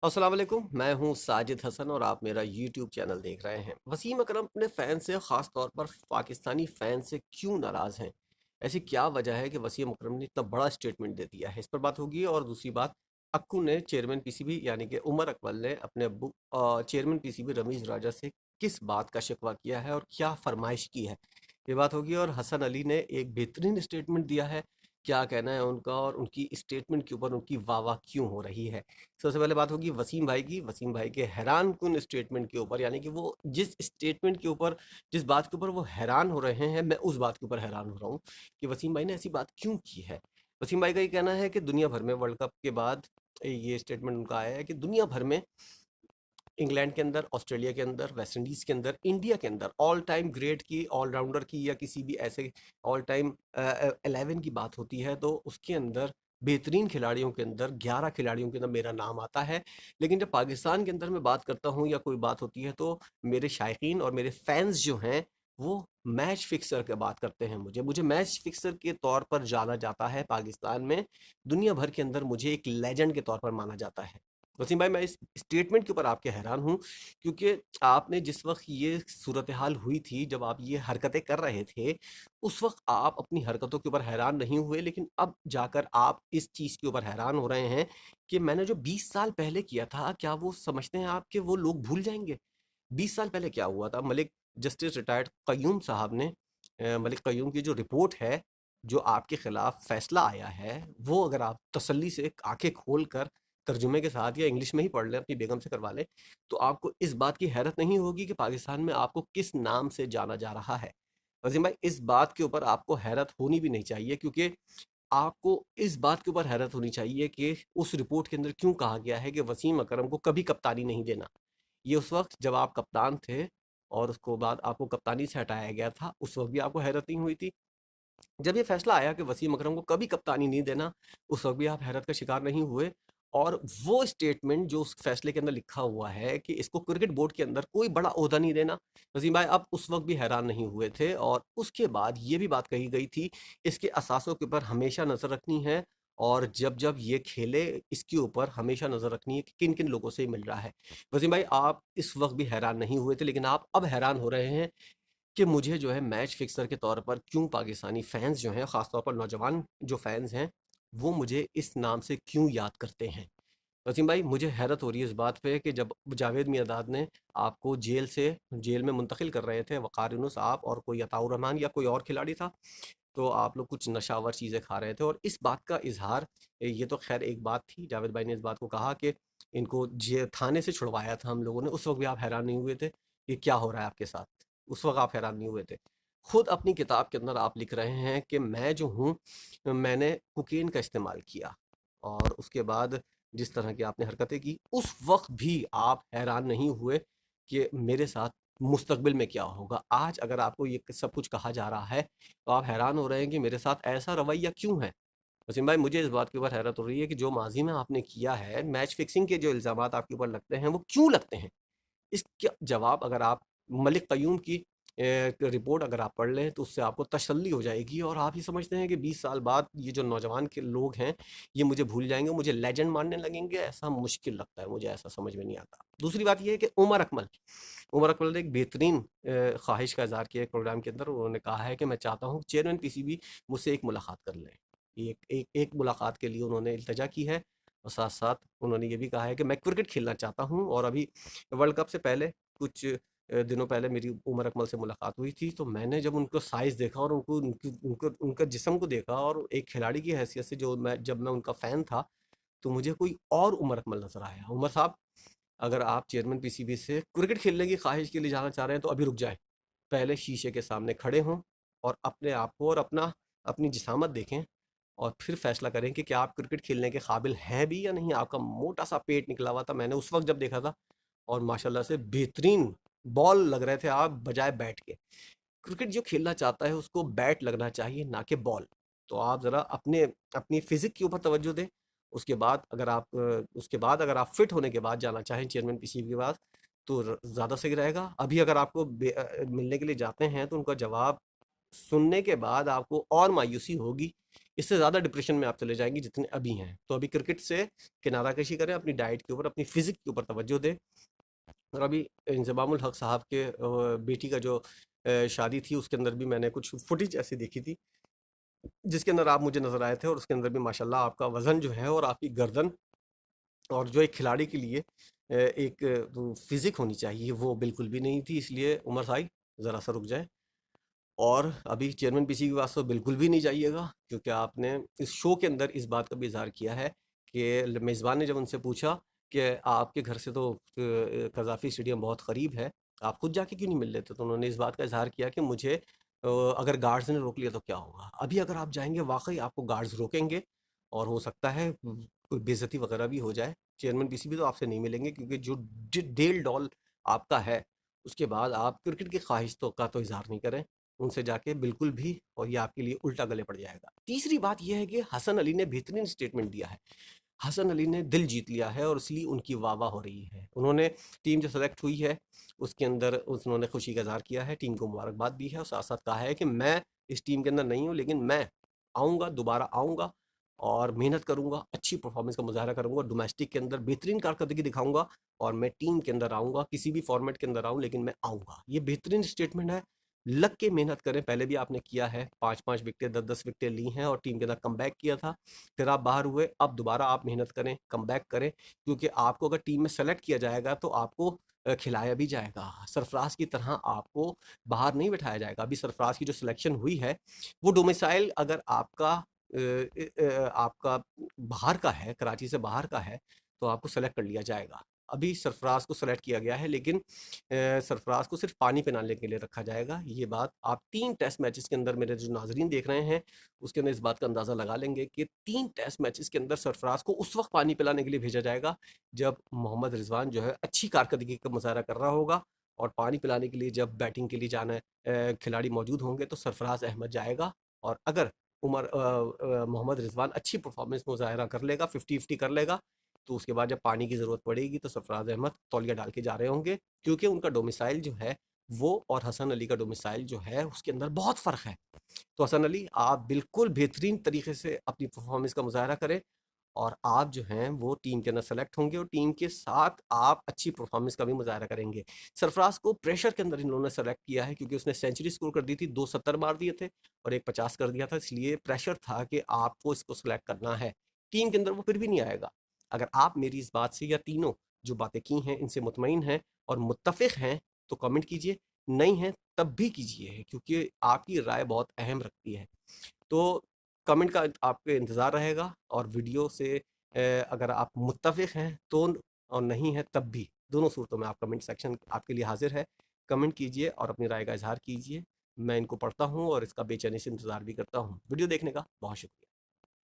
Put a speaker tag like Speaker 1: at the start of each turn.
Speaker 1: अस्सलाम वालेकुम, मैं हूँ साजिद हसन और आप मेरा यूट्यूब चैनल देख रहे हैं। वसीम अकरम अपने फ़ैन से ख़ास तौर पर पाकिस्तानी फ़ैन से क्यों नाराज़ हैं? ऐसी क्या वजह है कि वसीम अकरम ने इतना बड़ा स्टेटमेंट दे दिया है? इस पर बात होगी। और दूसरी बात, अक्कू ने चेयरमैन पीसीबी यानी कि उमर अकमल ने अपने चेयरमैन पीसीबी रमीज़ राजा से किस बात का शिकवा किया है और क्या फरमाइश की है? ये बात होगी। और हसन अली ने एक बेहतरीन स्टेटमेंट दिया है, क्या कहना है उनका और उनकी स्टेटमेंट के ऊपर उनकी वाह-वाह क्यों हो रही है? सबसे पहले बात होगी वसीम भाई की। वसीम भाई के हैरानकुन स्टेटमेंट के ऊपर, यानी कि वो जिस स्टेटमेंट के ऊपर, जिस बात के ऊपर वो हैरान हो रहे हैं, मैं उस बात के ऊपर हैरान हो रहा हूँ कि वसीम भाई ने ऐसी बात क्यों की है। वसीम भाई का ये कहना है कि दुनिया भर में वर्ल्ड कप के बाद ये स्टेटमेंट उनका आया है कि दुनिया भर में, इंग्लैंड के अंदर, ऑस्ट्रेलिया के अंदर, वेस्ट इंडीज़ के अंदर, इंडिया के अंदर ऑल टाइम ग्रेट की, ऑलराउंडर की या किसी भी ऐसे ऑल टाइम 11 की बात होती है तो उसके अंदर बेहतरीन खिलाड़ियों के अंदर 11 खिलाड़ियों के अंदर मेरा नाम आता है। लेकिन जब पाकिस्तान के अंदर मैं बात करता हूँ या कोई बात होती है तो मेरे शायकीन और मेरे फैंस जो हैं वो मैच फिक्सर की बात करते हैं। मुझे मुझे मैच फिक्सर के तौर पर जाना जाता है पाकिस्तान में। दुनिया भर के अंदर मुझे एक लेजेंड के तौर पर माना जाता है। वसीम भाई, मैं इस स्टेटमेंट के ऊपर आपके हैरान हूँ, क्योंकि आपने जिस वक़्त ये सूरत हाल हुई थी, जब आप ये हरकतें कर रहे थे, उस वक़्त आप अपनी हरकतों के ऊपर हैरान नहीं हुए, लेकिन अब जाकर आप इस चीज़ के ऊपर हैरान हो रहे हैं कि मैंने जो 20 साल पहले किया था, क्या वो समझते हैं आप कि वो लोग भूल जाएँगे? 20 साल पहले क्या हुआ था? मलिक जस्टिस रिटायर्ड क़य्यूम साहब ने, मलिक क़य्यूम की जो रिपोर्ट है, जो आपके खिलाफ फैसला आया है, वो अगर आप तसल्ली से आँखें खोल कर तर्जुमे के साथ या इंग्लिश में ही पढ़ लें, अपनी बेगम से करवा लें, तो आपको इस बात की हैरत नहीं होगी कि पाकिस्तान में आपको किस नाम से जाना जा रहा है। वसीम भाई, इस बात के ऊपर आपको हैरत होनी भी नहीं चाहिए, क्योंकि आपको इस बात के ऊपर हैरत होनी चाहिए कि उस रिपोर्ट के अंदर क्यों कहा गया है कि वसीम अकरम को कभी कप्तानी नहीं देना। ये उस वक़्त जब आप कप्तान थे और उसको बाद आपको कप्तानी से हटाया गया था, उस वक़्त भी आपको हैरत नहीं हुई थी। जब ये फैसला आया कि वसीम अकरम को कभी कप्तानी नहीं देना, उस वक़्त भी आप हैरत का शिकार नहीं हुए। और वो स्टेटमेंट जो उस फैसले के अंदर लिखा हुआ है कि इसको क्रिकेट बोर्ड के अंदर कोई बड़ा ओहदा नहीं देना, वसीम भाई आप उस वक़्त भी हैरान नहीं हुए थे। और उसके बाद ये भी बात कही गई थी, इसके असासों के ऊपर हमेशा नज़र रखनी है और जब-जब ये खेले, इसके ऊपर हमेशा नज़र रखनी है कि किन-किन लोगों से ये मिल रहा है। वसीम भाई, आप इस वक़्त भी हैरान नहीं हुए थे, लेकिन आप अब हैरान हो रहे हैं कि मुझे जो है मैच फिक्सर के तौर पर क्यों पाकिस्तानी फैंस जो हैं, ख़ास तौर पर नौजवान जो फैंस हैं, वो मुझे इस नाम से क्यों याद करते हैं। वसीम भाई, मुझे हैरत हो रही है इस बात पे कि जब जावेद मियांदाद ने आपको जेल में मुंतकिल कर रहे थे, वक़ार यूनुस आप और कोई अताउर रहमान या कोई और खिलाड़ी था, तो आप लोग कुछ नशावर चीज़ें खा रहे थे और इस बात का इज़हार, ये तो ख़ैर एक बात थी, जावेद भाई ने इस बात को कहा कि इनको जे थाने से छुड़वाया था हम लोगों ने, उस वक़्त भी आप हैरान नहीं हुए थे, कि क्या हो रहा है आपके साथ? उस वक़्त आप हैरान नहीं हुए थे। खुद अपनी किताब के अंदर आप लिख रहे हैं कि मैं जो हूँ, मैंने कोकीन का इस्तेमाल किया और उसके बाद जिस तरह की आपने हरकतें की, उस वक़्त भी आप हैरान नहीं हुए कि मेरे साथ मुस्तक़बिल में क्या होगा? आज अगर आपको ये सब कुछ कहा जा रहा है, तो आप हैरान हो रहे हैं कि मेरे साथ ऐसा रवैया क्यों है? वसीम भाई, मुझे इस बात के ऊपर हैरत हो रही है कि जो माज़ी में आपने किया है, मैच फिक्सिंग के जो इल्ज़ामात आपके ऊपर लगते हैं, वो क्यों लगते हैं? इसका जवाब अगर आप मलिक क़य्यूम की रिपोर्ट अगर आप पढ़ लें, तो उससे आपको तसल्ली हो जाएगी और आप ये समझते हैं कि 20 साल बाद ये जो नौजवान के लोग हैं, ये मुझे भूल जाएँगे, मुझे लेजेंड मानने लगेंगे, ऐसा मुश्किल लगता है, मुझे ऐसा समझ में नहीं आता। दूसरी बात ये है कि उमर अकमल ने एक बेहतरीन ख़्वाहिश का इज़हार किया एक प्रोग्राम के अंदर। उन्होंने कहा है कि मैं चाहता हूँ चेयरमैन पीसीबी मुझसे एक मुलाकात कर लें। एक एक एक मुलाकात के लिए उन्होंने इल्तिजा की है और साथ-साथ उन्होंने ये भी कहा है कि मैं क्रिकेट खेलना चाहता हूँ। और अभी वर्ल्ड कप से पहले कुछ दिनों पहले मेरी उमर अकमल से मुलाकात हुई थी, तो मैंने जब उनको साइज़ देखा और उनको उनकी उनको उनका जिस्म को देखा और एक खिलाड़ी की हैसियत से जो मैं जब मैं उनका फ़ैन था, तो मुझे कोई और उमर अकमल नज़र आया। उमर साहब, अगर आप चेयरमैन पीसीबी से क्रिकेट खेलने की ख्वाहिश के लिए जाना चाह रहे हैं, तो अभी रुक जाएँ। पहले शीशे के सामने खड़े हों और अपने आप को और अपनी जिसामत देखें और फिर फैसला करें कि क्या आप क्रिकेट खेलने के काबिल हैं भी या नहीं। आपका मोटा-सा पेट निकला हुआ था, मैंने उस वक़्त जब देखा था, और माशाल्लाह से बेहतरीन बॉल लग रहे थे आप बजाए बैट के। क्रिकेट जो खेलना चाहता है उसको बैट लगना चाहिए, ना कि बॉल। तो आप ज़रा अपने अपनी फ़िज़िक के ऊपर तवज्जो दें। उसके बाद अगर आप फ़िट होने के बाद जाना चाहें चेयरमैन पीसीबी के पास, तो ज़्यादा सही रहेगा। अभी अगर आपको मिलने के लिए जाते हैं तो उनका जवाब सुनने के बाद आपको और मायूसी होगी इससे ज़्यादा डिप्रेशन में आप चले जाएंगे जितने अभी हैं। तो अभी क्रिकेट से किनारा कशी करें, अपनी डाइट के ऊपर, अपनी फिजिक के ऊपर तवज्जो दें। और अभी इंजमामुल हक साहब के बेटी का जो शादी थी, उसके अंदर भी मैंने कुछ फुटेज ऐसी देखी थी जिसके अंदर आप मुझे नजर आए थे, और उसके अंदर भी माशाल्लाह आपका वजन जो है और आपकी गर्दन, और जो एक खिलाड़ी के लिए एक फिजिक होनी चाहिए, वो बिल्कुल भी नहीं थी। इसलिए उमर भाई ज़रा सा रुक जाए। और अभी चेयरमैन पीसी के पास तो बिल्कुल भी नहीं जाइएगा, क्योंकि आपने इस शो के अंदर इस बात का भी इजहार किया है कि मेज़बान ने जब उनसे पूछा कि आपके घर से तो कज़ाफ़ी स्टेडियम बहुत करीब है, आप खुद जाके क्यों नहीं मिल लेते, तो उन्होंने इस बात का इजहार किया कि मुझे अगर गार्ड्स ने रोक लिया तो क्या होगा। अभी अगर आप जाएंगे वाकई आपको गार्ड्स रोकेंगे, और हो सकता है कोई बेइज्जती वगैरह भी हो जाए। चेयरमैन पीसी भी तो आपसे नहीं मिलेंगे, क्योंकि जो डेल डॉल आपका है, उसके बाद आप क्रिकेट की ख्वाहिश तो का तो इजहार नहीं करें उनसे जाके बिल्कुल भी, और ये आपके लिए उल्टा गले पड़ जाएगा। तीसरी बात ये है कि हसन अली ने बेहतरीन स्टेटमेंट दिया है। हसन अली ने दिल जीत लिया है और इसलिए उनकी वाह-वाह हो रही है। उन्होंने टीम जो सेलेक्ट हुई है, उसके अंदर उन्होंने खुशी का इज़हार किया है, टीम को मुबारकबाद दी है, और साथ-साथ कहा है कि मैं इस टीम के अंदर नहीं हूँ, लेकिन मैं आऊँगा, दोबारा आऊँगा और मेहनत करूँगा, अच्छी परफ़ॉर्मेंस का मुज़ाहरा करूँगा, डोमेस्टिक के अंदर बेहतरीन कारकर्दगी दिखाऊँगा, और मैं टीम के अंदर आऊँगा, किसी भी फ़ॉर्मेट के अंदर आऊँ, लेकिन मैं आऊँगा। ये बेहतरीन स्टेटमेंट है। लग के मेहनत करें, पहले भी आपने किया है, 5-5 विकेटें, 10-10 विकेटें ली हैं और टीम के अंदर कमबैक किया था। फिर आप बाहर हुए, अब दोबारा आप मेहनत करें, कमबैक करें, क्योंकि आपको अगर टीम में सेलेक्ट किया जाएगा तो आपको खिलाया भी जाएगा। सरफराज की तरह आपको बाहर नहीं बिठाया जाएगा। अभी सरफराज की जो सिलेक्शन हुई है, वो डोमिसाइल अगर आपका आपका बाहर का है, कराची से बाहर का है, तो आपको सेलेक्ट कर लिया जाएगा। अभी सरफराज को सेलेक्ट किया गया है, लेकिन सरफराज को सिर्फ पानी पिलाने के लिए रखा जाएगा। ये बात आप 3 टेस्ट मैचेस के अंदर, मेरे जो नाजरीन देख रहे हैं, उसके अंदर इस बात का अंदाज़ा लगा लेंगे कि 3 टेस्ट मैचेस के अंदर सरफराज को उस वक्त पानी पिलाने के लिए भेजा जाएगा जब मोहम्मद रिजवान जो है अच्छी कारकर्दगी का मुजाहरा कर रहा होगा, और पानी पिलाने के लिए जब बैटिंग के लिए जाना खिलाड़ी मौजूद होंगे तो सरफराज अहमद जाएगा। और अगर मोहम्मद रिजवान अच्छी परफॉर्मेंस मुजाहरा कर लेगा, 50-50 कर लेगा, तो उसके बाद जब पानी की ज़रूरत पड़ेगी तो सरफराज अहमद तौलिया डाल के जा रहे होंगे, क्योंकि उनका डोमिसाइल जो है वो और हसन अली का डोमिसाइल जो है उसके अंदर बहुत फ़र्क है। तो हसन अली, आप बिल्कुल बेहतरीन तरीके से अपनी परफॉर्मेंस का मुजाहरा करें, और आप जो हैं वो टीम के अंदर सेलेक्ट होंगे, और टीम के साथ आप अच्छी परफॉर्मेंस का भी मुजाहरा करेंगे। सरफराज को प्रेशर के अंदर इन लोगों ने सेलेक्ट किया है, क्योंकि उसने सेंचुरी स्कोर कर दी थी, 270 मार दिए थे और एक 50 कर दिया था, इसलिए प्रेशर था कि आपको इसको सेलेक्ट करना है। टीम के अंदर वो फिर भी नहीं आएगा। अगर आप मेरी इस बात से, या तीनों जो बातें की हैं इनसे मुतमईन हैं और मुत्तफिक हैं, तो कमेंट कीजिए, नहीं हैं तब भी कीजिए, क्योंकि आपकी राय बहुत अहम रखती है। तो कमेंट का आपके इंतज़ार रहेगा, और वीडियो से अगर आप मुत्तफ़िक हैं तो, और नहीं हैं तब भी, दोनों सूरतों में आप कमेंट सेक्शन आपके लिए हाज़िर है। कमेंट कीजिए और अपनी राय का इज़हार कीजिए। मैं इनको पढ़ता हूँ और इसका बेचैनी से इंतज़ार भी करता हूँ। वीडियो देखने का बहुत शुक्रिया।